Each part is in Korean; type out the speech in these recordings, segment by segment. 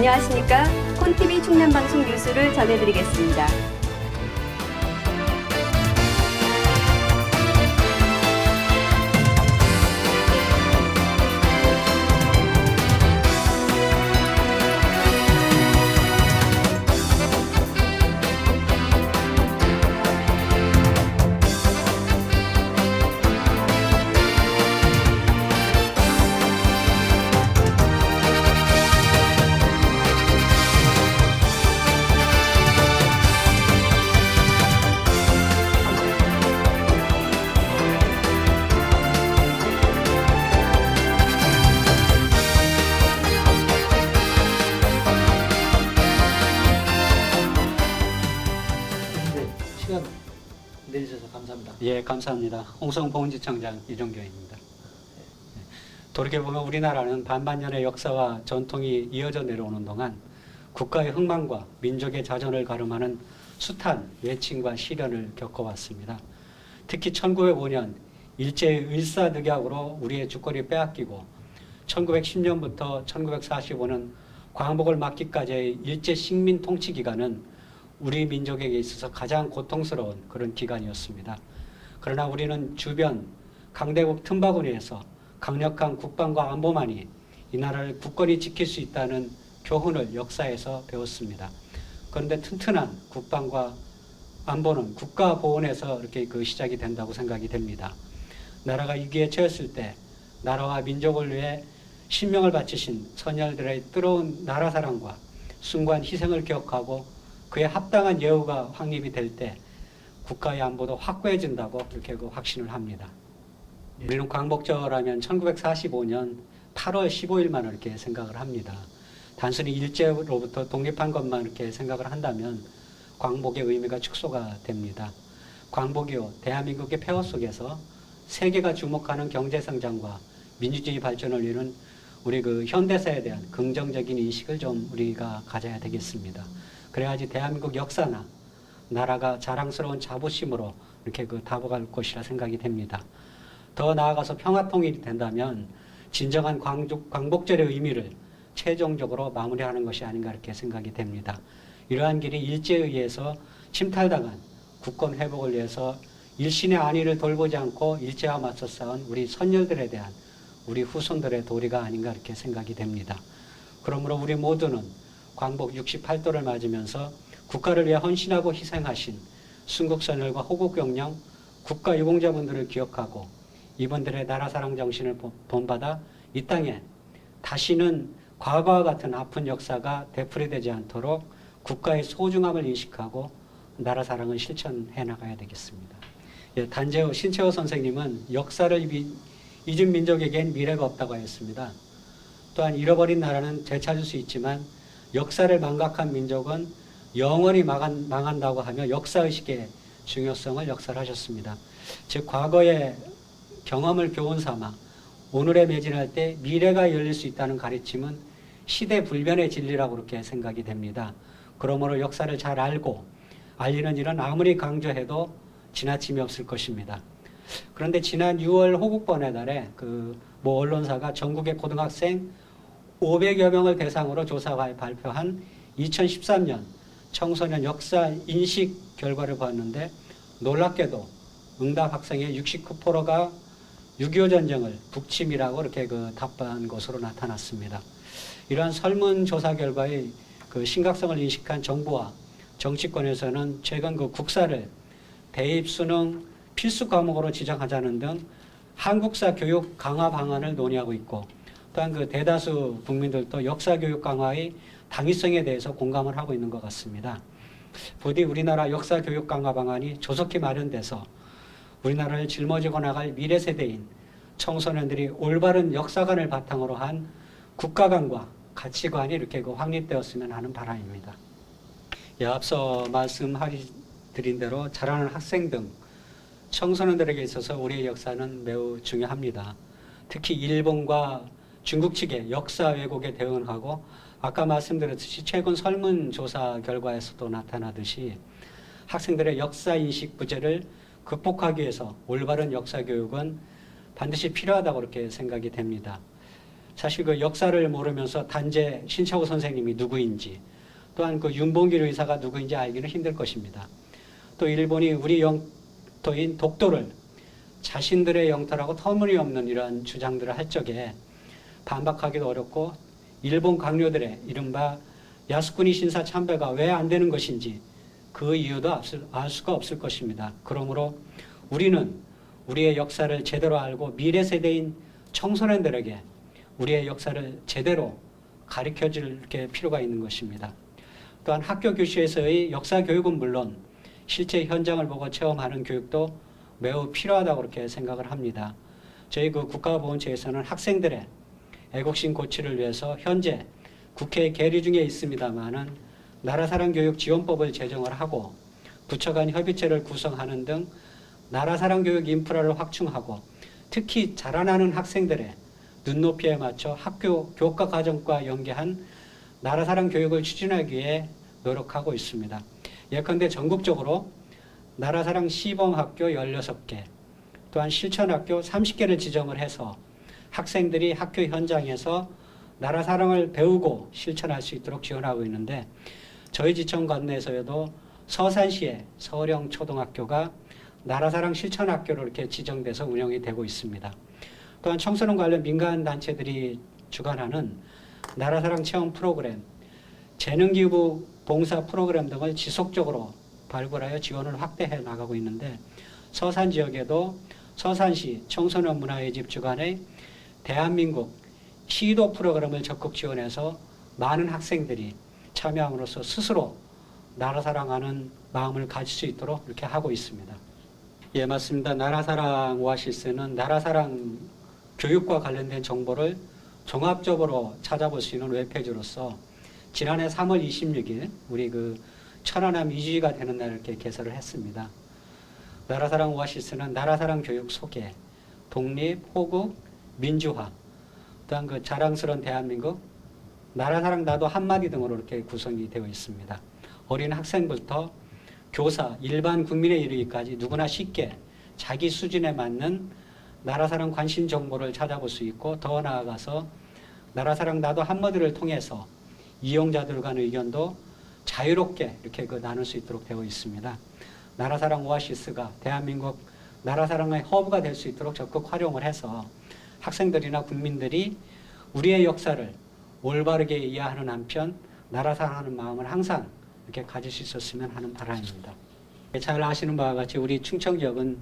안녕하십니까. 콘TV 충남방송 뉴스를 전해드리겠습니다. 시간 내주셔서 감사합니다. 예, 감사합니다. 홍성보훈지청장 이종교입니다. 돌이켜보면 우리나라는 반만년의 역사와 전통이 이어져 내려오는 동안 국가의 흥망과 민족의 자존을 가름하는 숱한 외침과 시련을 겪어왔습니다. 특히 1905년 일제의 일사늑약으로 우리의 주권이 빼앗기고 1910년부터 1945년 광복을 맞기까지의 일제 식민 통치 기간은 우리 민족에게 있어서 가장 고통스러운 그런 기간이었습니다. 그러나 우리는 주변 강대국 틈바구니에서 강력한 국방과 안보만이 이 나라를 굳건히 지킬 수 있다는 교훈을 역사에서 배웠습니다. 그런데 튼튼한 국방과 안보는 국가 보훈에서 이렇게 시작이 된다고 생각이 됩니다. 나라가 위기에 처했을 때 나라와 민족을 위해 신명을 바치신 선열들의 뜨거운 나라 사랑과 숭고한 희생을 기억하고 그에 합당한 예우가 확립이 될 때 국가의 안보도 확고해진다고 그렇게 확신을 합니다. 우리는 광복절하면 1945년 8월 15일만 이렇게 생각을 합니다. 단순히 일제로부터 독립한 것만 이렇게 생각을 한다면 광복의 의미가 축소가 됩니다. 광복이요, 대한민국의 폐허 속에서 세계가 주목하는 경제성장과 민주주의 발전을 이룬 우리 현대사에 대한 긍정적인 인식을 좀 우리가 가져야 되겠습니다. 그래야지 대한민국 역사나 나라가 자랑스러운 자부심으로 이렇게 다가갈 것이라 생각이 됩니다. 더 나아가서 평화통일이 된다면 진정한 광복절의 의미를 최종적으로 마무리하는 것이 아닌가 이렇게 생각이 됩니다. 이러한 길이 일제에 의해서 침탈당한 국권 회복을 위해서 일신의 안위를 돌보지 않고 일제와 맞서 싸운 우리 선열들에 대한 우리 후손들의 도리가 아닌가 이렇게 생각이 됩니다. 그러므로 우리 모두는 광복 68도를 맞으면서 국가를 위해 헌신하고 희생하신 순국선열과 호국영령 국가 유공자분들을 기억하고 이분들의 나라 사랑 정신을 본받아 이 땅에 다시는 과거와 같은 아픈 역사가 되풀이되지 않도록 국가의 소중함을 인식하고 나라 사랑을 실천해 나가야 되겠습니다. 예, 단재호 신채호 선생님은 역사를 잊은 민족에겐 미래가 없다고 하였습니다. 또한 잃어버린 나라는 되찾을 수 있지만 역사를 망각한 민족은 영원히 망한다고 하며 역사의식의 중요성을 역설하셨습니다. 즉 과거의 경험을 교훈 삼아 오늘에 매진할 때 미래가 열릴 수 있다는 가르침은 시대 불변의 진리라고 그렇게 생각이 됩니다. 그러므로 역사를 잘 알고 알리는 일은 아무리 강조해도 지나침이 없을 것입니다. 그런데 지난 6월 호국번의 날에 모 언론사가 전국의 고등학생 500여 명을 대상으로 조사해 발표한 2013년 청소년 역사 인식 결과를 봤는데 놀랍게도 응답 학생의 69%가 6.25 전쟁을 북침이라고 이렇게 답한 것으로 나타났습니다. 이러한 설문조사 결과의 심각성을 인식한 정부와 정치권에서는 최근 국사를 대입 수능 필수 과목으로 지정하자는 등 한국사 교육 강화 방안을 논의하고 있고 또한 대다수 국민들도 역사 교육 강화의 당위성에 대해서 공감을 하고 있는 것 같습니다. 부디 우리나라 역사 교육 강화 방안이 조속히 마련돼서 우리나라를 짊어지고 나갈 미래 세대인 청소년들이 올바른 역사관을 바탕으로 한 국가관과 가치관이 이렇게 확립되었으면 하는 바람입니다. 예, 앞서 말씀드린 대로 자라는 학생 등 청소년들에게 있어서 우리의 역사는 매우 중요합니다. 특히 일본과 중국 측의 역사 왜곡에 대응하고 아까 말씀드렸듯이 최근 설문조사 결과에서도 나타나듯이 학생들의 역사인식 부재를 극복하기 위해서 올바른 역사교육은 반드시 필요하다고 그렇게 생각이 됩니다. 사실 그 역사를 모르면서 단재 신창호 선생님이 누구인지, 또한 그 윤봉길 의사가 누구인지 알기는 힘들 것입니다. 또 일본이 우리 영토인 독도를 자신들의 영토라고 터무니없는 이러한 주장들을 할 적에 반박하기도 어렵고, 일본 강요들의 이른바 야스쿠니 신사 참배가 왜 안 되는 것인지 그 이유도 알 수가 없을 것입니다. 그러므로 우리는 우리의 역사를 제대로 알고 미래 세대인 청소년들에게 우리의 역사를 제대로 가르쳐 줄 필요가 있는 것입니다. 또한 학교 교실에서의 역사 교육은 물론 실제 현장을 보고 체험하는 교육도 매우 필요하다고 그렇게 생각을 합니다. 저희 그 국가보훈처에서는 학생들의 애국심 고취를 위해서 현재 국회에 계류 중에 있습니다마는 나라사랑 교육 지원법을 제정을 하고 부처 간 협의체를 구성하는 등 나라사랑 교육 인프라를 확충하고, 특히 자라나는 학생들의 눈높이에 맞춰 학교 교과 과정과 연계한 나라사랑 교육을 추진하기 위해 노력하고 있습니다. 예컨대 전국적으로 나라사랑 시범학교 16개, 또한 실천학교 30개를 지정을 해서 학생들이 학교 현장에서 나라사랑을 배우고 실천할 수 있도록 지원하고 있는데, 저희 지청 관내에서도 서산시의 서령 초등학교가 나라사랑 실천학교로 이렇게 지정돼서 운영이 되고 있습니다. 또한 청소년 관련 민간 단체들이 주관하는 나라사랑 체험 프로그램, 재능기부 봉사 프로그램 등을 지속적으로 발굴하여 지원을 확대해 나가고 있는데, 서산 지역에도 서산시 청소년 문화의 집 주관의 대한민국 시도 프로그램을 적극 지원해서 많은 학생들이 참여함으로써 스스로 나라사랑하는 마음을 가질 수 있도록 이렇게 하고 있습니다. 예, 맞습니다. 나라사랑 오아시스는 나라사랑 교육과 관련된 정보를 종합적으로 찾아볼 수 있는 웹페이지로서 지난해 3월 26일 우리 그 천안함 2주기가 되는 날 이렇게 개설을 했습니다. 나라사랑 오아시스는 나라사랑 교육 소개, 독립, 호국, 민주화, 또한 그 자랑스러운 대한민국, 나라사랑 나도 한마디 등으로 이렇게 구성이 되어 있습니다. 어린 학생부터 교사, 일반 국민에 이르기까지 누구나 쉽게 자기 수준에 맞는 나라사랑 관심 정보를 찾아볼 수 있고, 더 나아가서 나라사랑 나도 한마디를 통해서 이용자들 간의 의견도 자유롭게 이렇게 나눌 수 있도록 되어 있습니다. 나라사랑 오아시스가 대한민국 나라사랑의 허브가 될 수 있도록 적극 활용을 해서 학생들이나 국민들이 우리의 역사를 올바르게 이해하는 한편 나라사랑하는 마음을 항상 이렇게 가질 수 있었으면 하는 바람입니다. 잘 아시는 바와 같이 우리 충청 지역은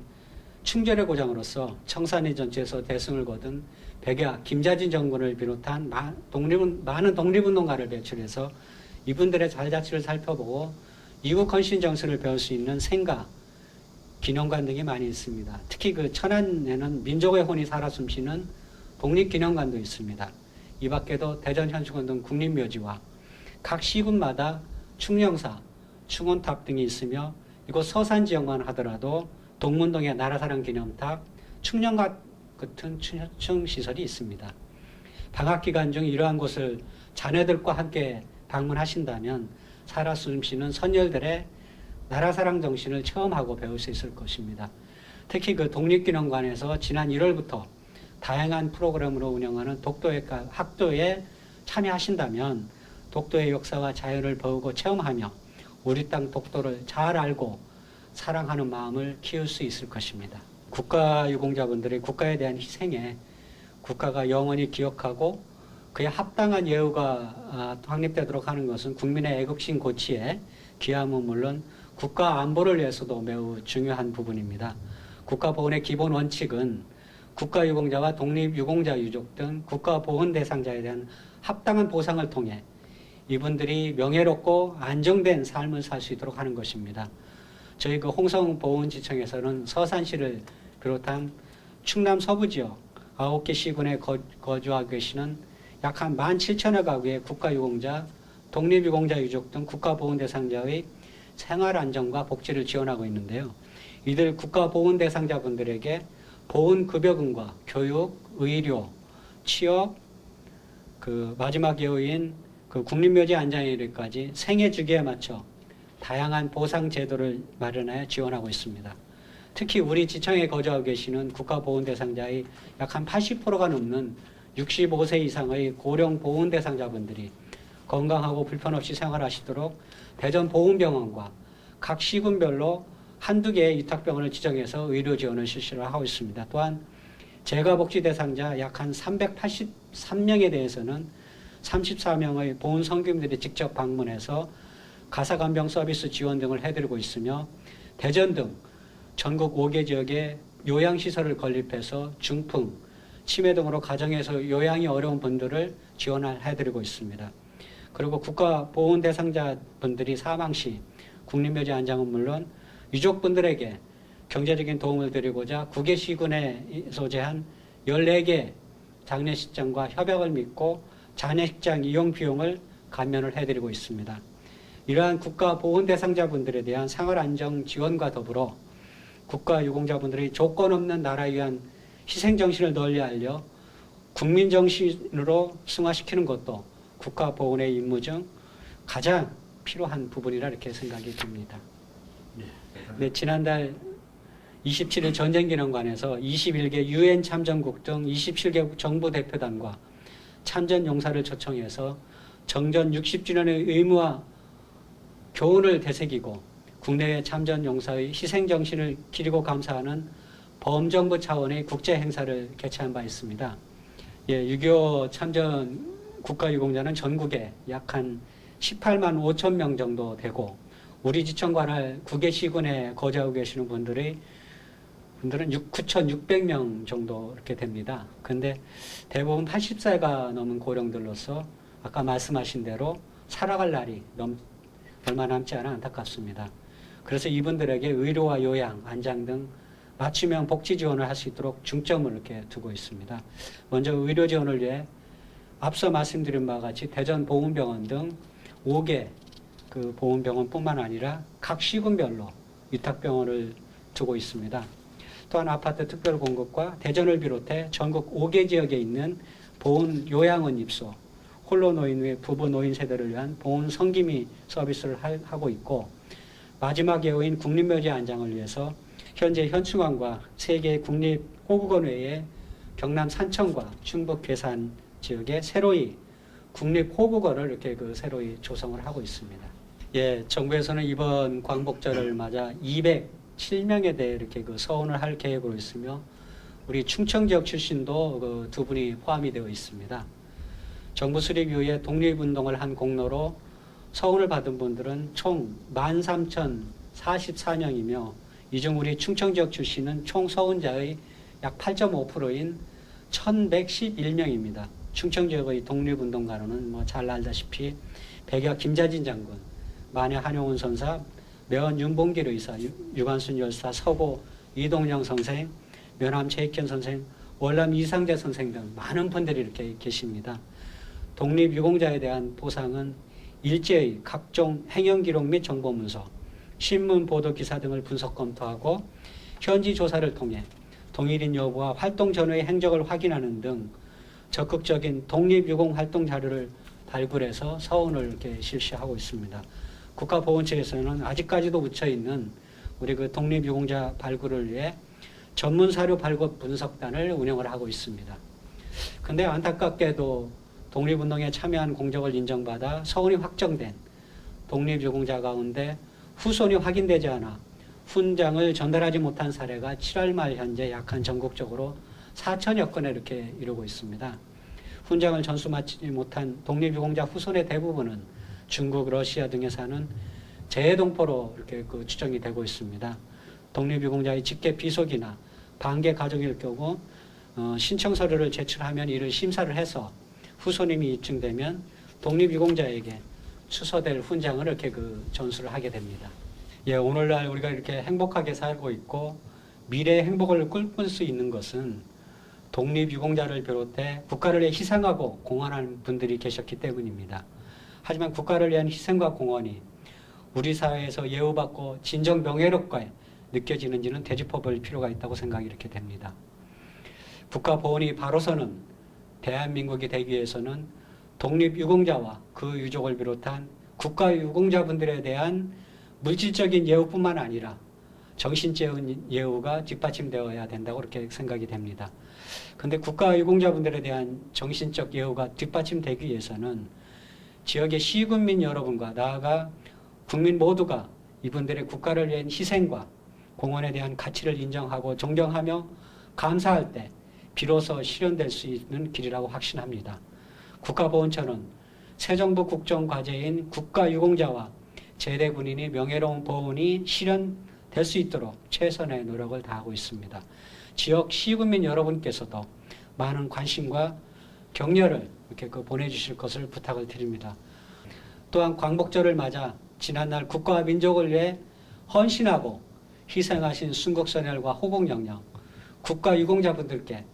충절의 고장으로서 청산리 전체에서 대승을 거둔 백야, 김자진 장군을 비롯한 많은 독립운동가를 배출해서 이분들의 자리자치를 살펴보고 이국 헌신 정신을 배울 수 있는 생가, 기념관 등이 많이 있습니다. 특히 그 천안에는 민족의 혼이 살아 숨쉬는 독립기념관도 있습니다. 이 밖에도 대전현충원 등 국립묘지와 각 시군마다 충령사, 충원탑 등이 있으며, 이곳 서산지역만 하더라도 동문동의 나라사랑 기념탑, 충령탑 같은 충시설이 있습니다. 방학기간 중 이러한 곳을 자녀들과 함께 방문하신다면 살아 숨쉬는 선열들의 나라사랑 정신을 체험하고 배울 수 있을 것입니다. 특히 그 독립기념관에서 지난 1월부터 다양한 프로그램으로 운영하는 독도의 학도에 참여하신다면 독도의 역사와 자연을 배우고 체험하며 우리 땅 독도를 잘 알고 사랑하는 마음을 키울 수 있을 것입니다. 국가유공자분들의 국가에 대한 희생에 국가가 영원히 기억하고 그에 합당한 예우가 확립되도록 하는 것은 국민의 애국심 고취에 기함은 물론 국가 안보를 위해서도 매우 중요한 부분입니다. 국가보훈의 기본 원칙은 국가유공자와 독립유공자 유족 등 국가보훈 대상자에 대한 합당한 보상을 통해 이분들이 명예롭고 안정된 삶을 살 수 있도록 하는 것입니다. 저희 그 홍성보훈지청에서는 서산시를 비롯한 충남 서부 지역 9개 시군에 거주하고 계시는 약 한 17,000여 가구의 국가유공자, 독립유공자 유족 등 국가보훈 대상자의 생활 안정과 복지를 지원하고 있는데요. 이들 국가보훈 대상자분들에게 보훈급여금과 교육, 의료, 취업, 그 마지막 예우인 그 국립묘지 안장일까지 생애 주기에 맞춰 다양한 보상 제도를 마련하여 지원하고 있습니다. 특히 우리 지청에 거주하고 계시는 국가보훈 대상자의 약 한 80%가 넘는 65세 이상의 고령 보훈 대상자분들이 건강하고 불편 없이 생활하시도록 대전보훈병원과 각 시군별로 한두 개의 위탁병원을 지정해서 의료 지원을 실시를 하고 있습니다. 또한 재가복지 대상자 약 한 383명에 대해서는 34명의 보훈 성교인들이 직접 방문해서 가사간병 서비스 지원 등을 해드리고 있으며 대전 등 전국 5개 지역에 요양시설을 건립해서 중풍, 치매 등으로 가정에서 요양이 어려운 분들을 지원해드리고 있습니다. 그리고 국가보훈 대상자분들이 사망 시 국립묘지 안장은 물론 유족분들에게 경제적인 도움을 드리고자 9개 시군에 소재한 14개 장례식장과 협약을 맺고 장례식장 이용 비용을 감면을 해드리고 있습니다. 이러한 국가보훈 대상자분들에 대한 생활안정 지원과 더불어 국가유공자분들의 조건 없는 나라에 위한 희생정신을 널리 알려 국민정신으로 승화시키는 것도 국가보훈의 임무 중 가장 필요한 부분이라 이렇게 생각이 듭니다. 네, 지난달 27일 전쟁기념관에서 21개 유엔 참전국 등 27개국 정부 대표단과 참전 용사를 초청해서 정전 60주년의 의무와 교훈을 되새기고 국내외 참전 용사의 희생 정신을 기리고 감사하는 범정부 차원의 국제 행사를 개최한 바 있습니다. 6.25 참전 국가유공자는 전국에 약 한 18만 5천 명 정도 되고 우리 지청 관할 9개 시군에 거주하고 계시는 분들은 9,600명 정도 이렇게 됩니다. 근데 대부분 80세가 넘은 고령들로서 아까 말씀하신 대로 살아갈 날이 얼마 남지 않아 안타깝습니다. 그래서 이분들에게 의료와 요양, 안장 등 맞춤형 복지 지원을 할 수 있도록 중점을 이렇게 두고 있습니다. 먼저 의료 지원을 위해 앞서 말씀드린 바와 같이 대전보훈병원 등 5개 그 보훈병원뿐만 아니라 각 시군별로 위탁병원을 두고 있습니다. 또한 아파트 특별 공급과 대전을 비롯해 전국 5개 지역에 있는 보훈 요양원 입소, 홀로 노인 외 부부 노인 세대를 위한 보훈 성기미 서비스를 하고 있고 마지막 예우인 국립묘지 안장을 위해서 현재 현충원과 3개 국립 호국원 외에 경남 산청과 충북 괴산 지역에 새로이 국립 호국원을 이렇게 새로이 조성을 하고 있습니다. 정부에서는 이번 광복절을 맞아 207명에 대해 이렇게 서원을 할 계획으로 있으며 우리 충청 지역 출신도 두 분이 포함이 되어 있습니다. 정부 수립 이후에 독립운동을 한 공로로 서훈을 받은 분들은 총 13,044명이며 이 중 우리 충청 지역 출신은 총 서훈자의 약 8.5%인 1,111명입니다. 충청 지역의 독립운동가로는 잘 알다시피 백야 김자진 장군, 만야 한용운 선사, 매원 윤봉길 의사, 유관순 열사, 서고 이동영 선생, 면함 최익현 선생, 월남 이상재 선생 등 많은 분들이 이렇게 계십니다. 독립유공자에 대한 보상은 일제의 각종 행영기록 및 정보문서, 신문 보도 기사 등을 분석 검토하고 현지 조사를 통해 동일인 여부와 활동 전후의 행적을 확인하는 등 적극적인 독립유공 활동 자료를 발굴해서 서훈을 이렇게 실시하고 있습니다. 국가보훈처에서는 아직까지도 묻혀 있는 우리 독립유공자 발굴을 위해 전문 사료 발굴 분석단을 운영을 하고 있습니다. 근데 안타깝게도 독립운동에 참여한 공적을 인정받아 서훈이 확정된 독립유공자 가운데 후손이 확인되지 않아 훈장을 전달하지 못한 사례가 7월 말 현재 약 한 전국적으로 4천여 건에 이렇게 이르고 있습니다. 훈장을 전수받지 못한 독립유공자 후손의 대부분은 중국, 러시아 등에 사는 재해동포로 이렇게 추정이 되고 있습니다. 독립유공자의 직계 비속이나 반계 가족일 경우 신청 서류를 제출하면 이를 심사를 해서 후손임이 입증되면 독립유공자에게 추서될 훈장을 이렇게 전수를 하게 됩니다. 오늘날 우리가 이렇게 행복하게 살고 있고 미래의 행복을 꿈꿀 수 있는 것은 독립유공자를 비롯해 국가를 위해 희생하고 공헌하는 분들이 계셨기 때문입니다. 하지만 국가를 위한 희생과 공헌이 우리 사회에서 예우받고 진정 명예롭게 느껴지는지는 되짚어볼 필요가 있다고 생각이 이렇게 됩니다. 국가보훈이 바로서는 대한민국이 되기 위해서는 독립유공자와 그 유족을 비롯한 국가유공자분들에 대한 물질적인 예우뿐만 아니라 정신적 예우가 뒷받침되어야 된다고 그렇게 생각이 됩니다. 그런데 국가 유공자분들에 대한 정신적 예우가 뒷받침되기 위해서는 지역의 시군민 여러분과 나아가 국민 모두가 이분들의 국가를 위한 희생과 공헌에 대한 가치를 인정하고 존경하며 감사할 때 비로소 실현될 수 있는 길이라고 확신합니다. 국가보훈처는 새 정부 국정과제인 국가유공자와 제대 군인의 명예로운 보훈이 실현될 수 있도록 최선의 노력을 다하고 있습니다. 지역 시군민 여러분께서도 많은 관심과 격려를 이렇게 보내주실 것을 부탁을 드립니다. 또한 광복절을 맞아 지난날 국가와 민족을 위해 헌신하고 희생하신 순국선열과 호국영령, 국가유공자분들께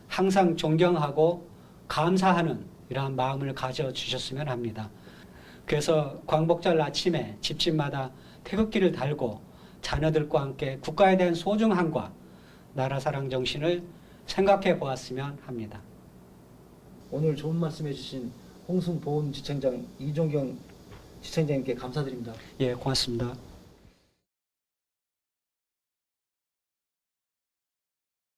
항상 존경하고 감사하는 이러한 마음을 가져주셨으면 합니다. 그래서 광복절 아침에 집집마다 태극기를 달고 자녀들과 함께 국가에 대한 소중함과 나라 사랑 정신을 생각해 보았으면 합니다. 오늘 좋은 말씀해 주신 홍순보훈지청장 이종경 지청장님께 감사드립니다. 예, 고맙습니다.